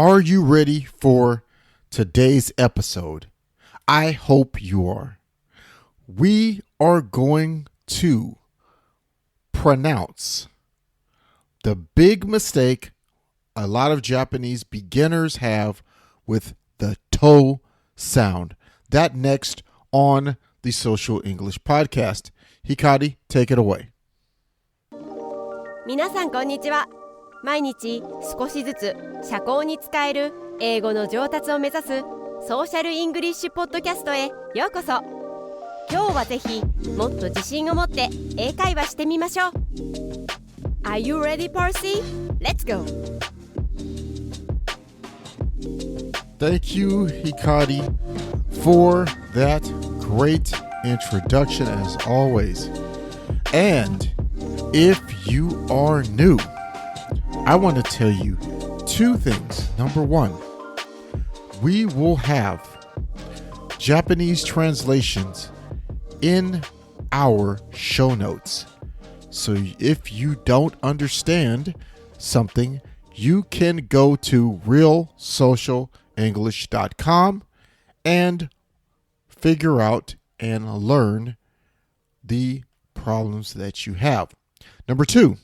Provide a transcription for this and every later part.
Are you ready for today's episode? I hope you are. We are going to pronounce the big mistake a lot of Japanese beginners have with the to sound. That next on the Social English Podcast. Hikari, take it away. 皆さんこんにちは。毎日少しずつ社交に使える英語の上達を目指すソーシャルイングリッシュポッドキャストへようこそ。今日はぜひもっと自信を持って英会話してみましょう。 Are you ready, Percy? Let's go! Thank you, Hikari, for that great introduction as always. And if you are new, I want to tell you two things. Number one, we will have Japanese translations in our show notes. So if you don't understand something, you can go to realsocialenglish.com and figure out and learn the problems that you have. Number two,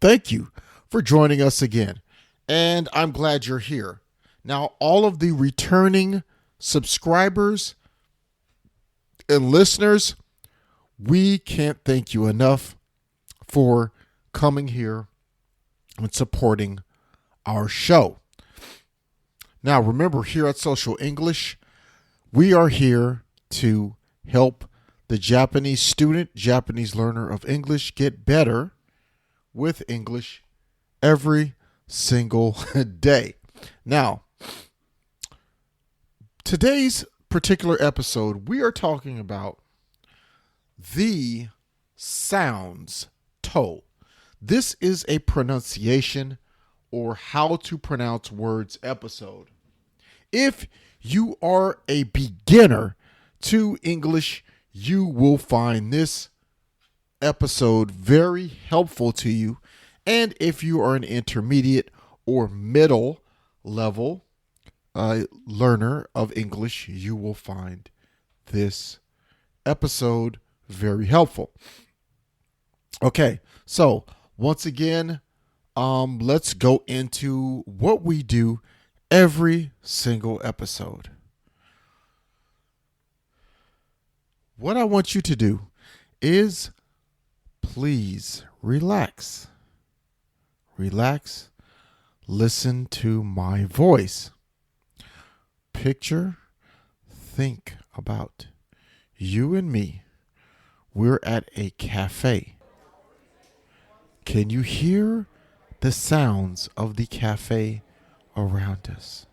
thank you for joining us again. And I'm glad you're here. Now, all of the returning subscribers and listeners, we can't thank you enough for coming here and supporting our show. Now, remember, here at Social English, we are here to help the Japanese student, Japanese learner of English get better with English every single day. Now, today's particular episode, we are talking about the sounds to. This is a pronunciation or how to pronounce words episode. If you are a beginner to English, you will find this episode very helpful to you. And if you are an intermediate or middle level learner of English, you will find this episode very helpful. Okay, so once again, let's go into what we do every single episode. What I want you to do is please relax. Relax. Listen to my voice. Picture, think about you and me. We're at a cafe. Can you hear the sounds of the cafe around us?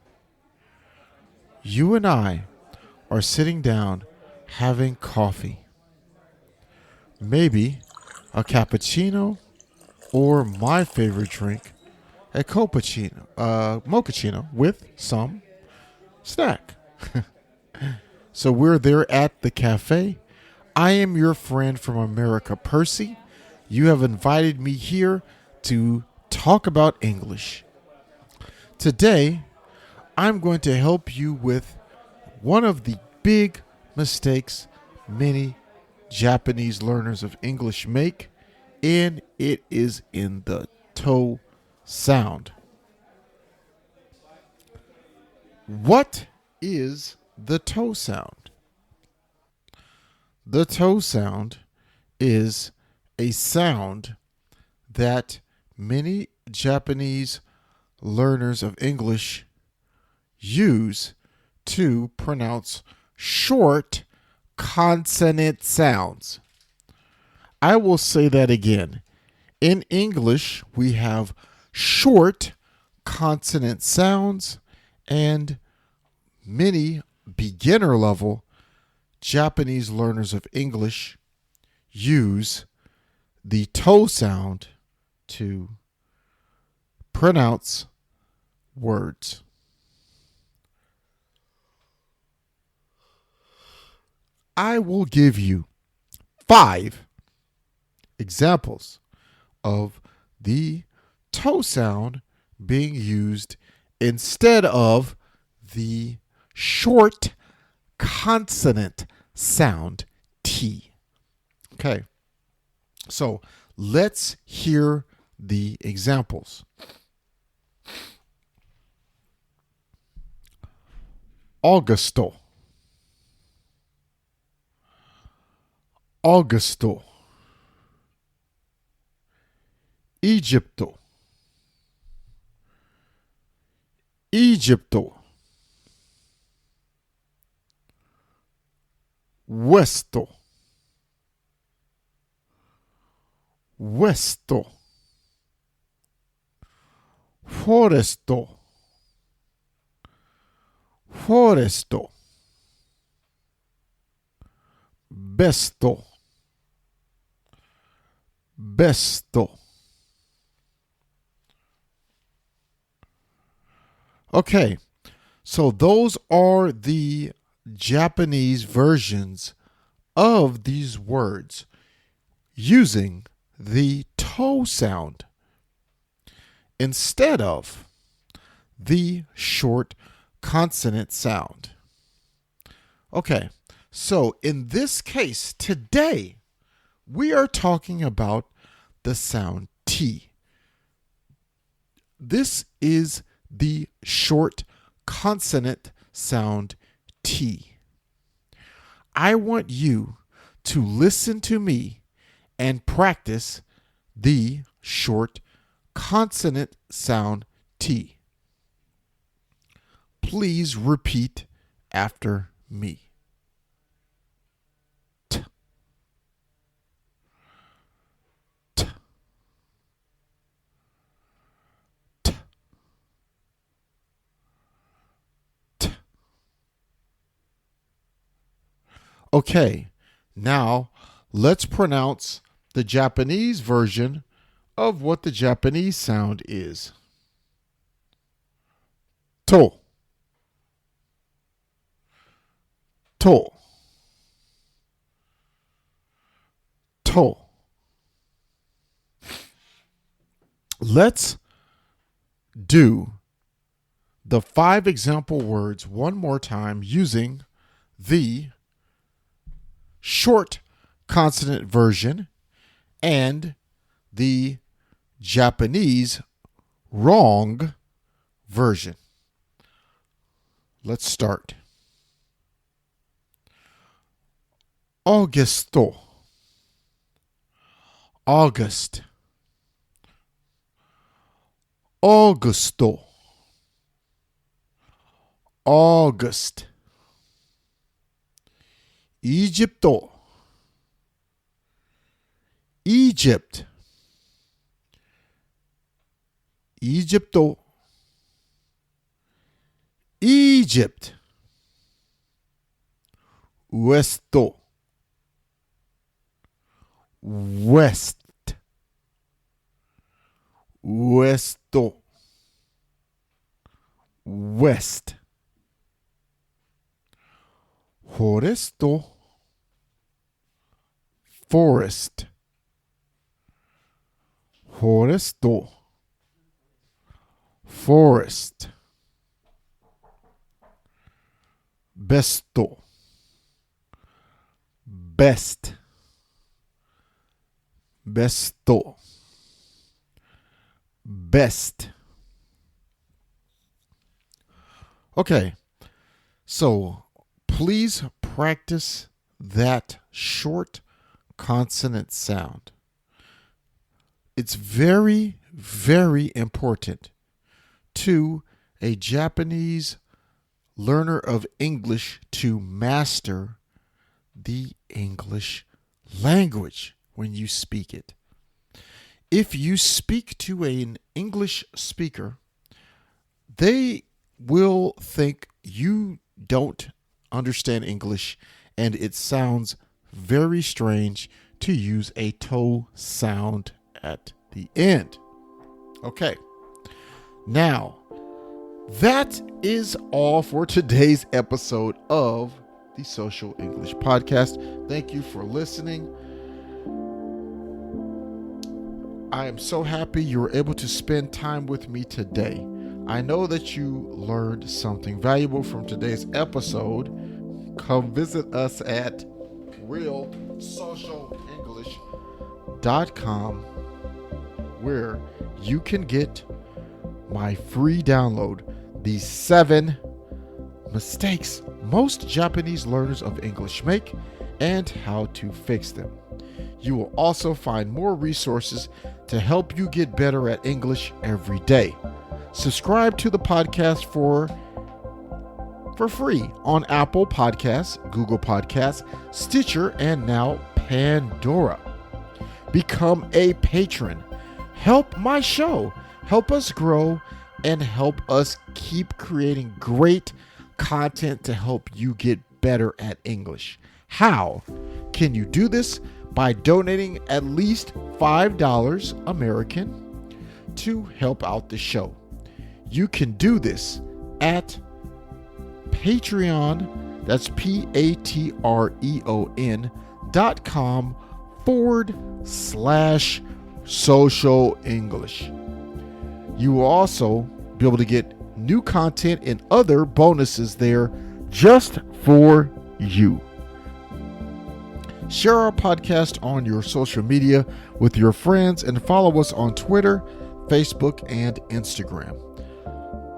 You and I are sitting down having coffee. Maybe a cappuccino or my favorite drink, a mochaccino with some snack. So we're there at the cafe. I am your friend from America, Percy. You have invited me here to talk about English. Today, I'm going to help you with one of the big mistakes many Japanese learners of English make, and it is in the to sound. What is the to sound? The to sound is a sound that many Japanese learners of English use to pronounce short consonant sounds. I will say that again. In English, we have short consonant sounds, and many beginner level Japanese learners of English use the to sound to pronounce words. I will give you 5 examples of the to sound being used instead of the short consonant sound T. Okay, so let's hear the examples. Au-gus-to, Au-gus-to, Egypto, Egypto, Westo, Westo, Foresto, Foresto, Besto, Besto. Okay, so those are the Japanese versions of these words using the to sound instead of the short consonant sound. Okay, so in this case, today, we are talking about the sound T. This is the short consonant sound T. I want you to listen to me and practice the short consonant sound T. Please repeat after me. T. T. T. T. Okay, now let's pronounce the Japanese version of what the Japanese sound is. To. To. To. Let's do the 5 example words one more time using the short consonant version and the Japanese wrong version. Let's start. Au-gus-to, August, Au-gus-to, August, Egypto, Egypt, Egypto, Egypt, Westo, West, Westo, West, Foresto, Forest, Foresto, Forest, Besto, Best, Besto, Best. Okay, so please practice that short consonant sound. It's very, very important to a Japanese learner of English to master the English language when you speak it. If you speak to an English speaker, they will think you don't understand English and it sounds very strange to use a to sound at the end. Okay, now that is all for today's episode of the Social English Podcast. Thank you for listening. I am so happy you were able to spend time with me today. I know that you learned something valuable from today's episode. Come visit us at realsocialenglish.com, where you can get my free download, these 7 mistakes most Japanese learners of English make and how to fix them. You will also find more resources to help you get better at English every day. Subscribe to the podcast for free on Apple Podcasts, Google Podcasts, Stitcher, and now Pandora. Become a patron. Help my show. Help us grow and help us keep creating great content to help you get better at English. How can you do this? By donating at least $5 American to help out the show. You can do this at Patreon, that's patreon.com/social English. You will also be able to get new content and other bonuses there just for you. Share our podcast on your social media with your friends and follow us on Twitter, Facebook, and Instagram.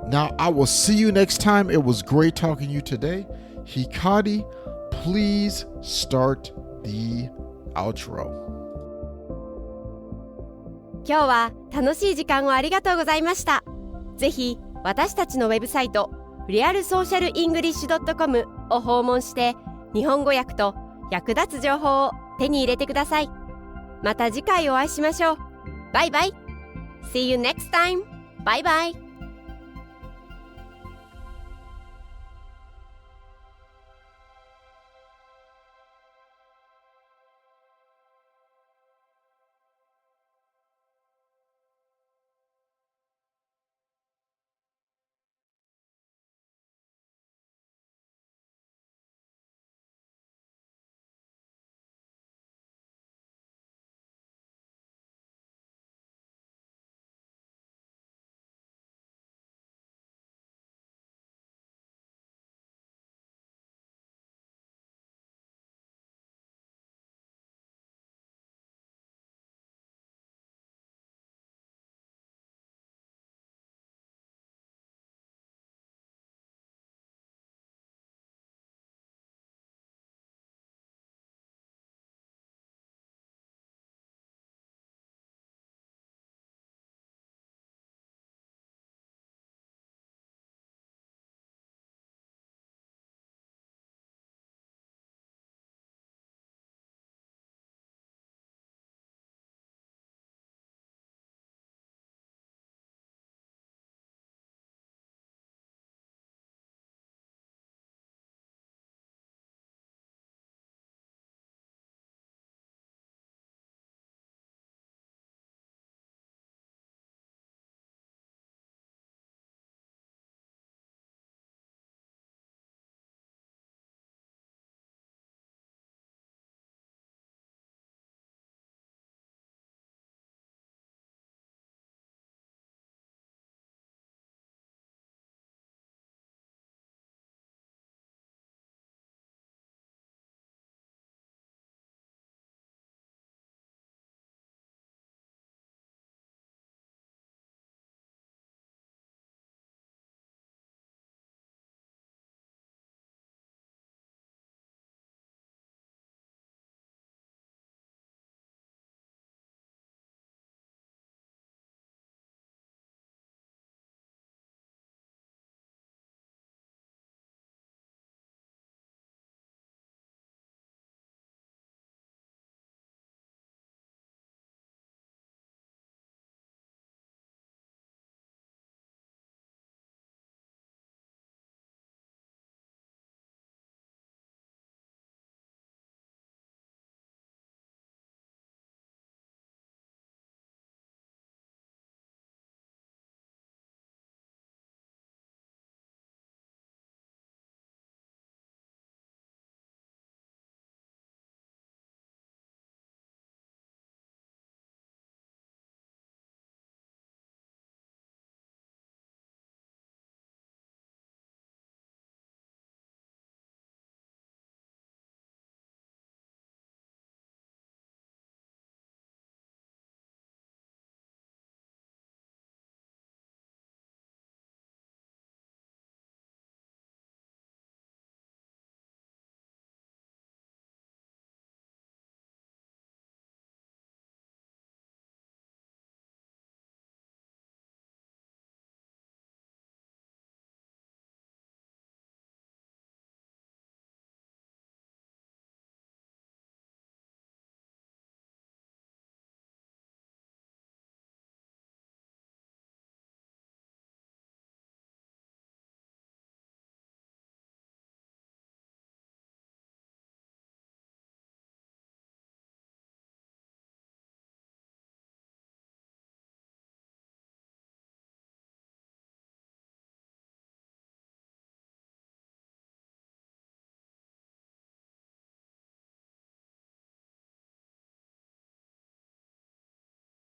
Now, I will see you next time. It was great talking to you today. Hikari, please start the outro. 今日は楽しい時間をありがとうございました。ぜひ私たちのウェブサイト realsocialenglish.com を訪問して日本語訳と役立つ情報を手に入れてください。また次回お会いしましょう。バイバイ。See you next time. Bye bye.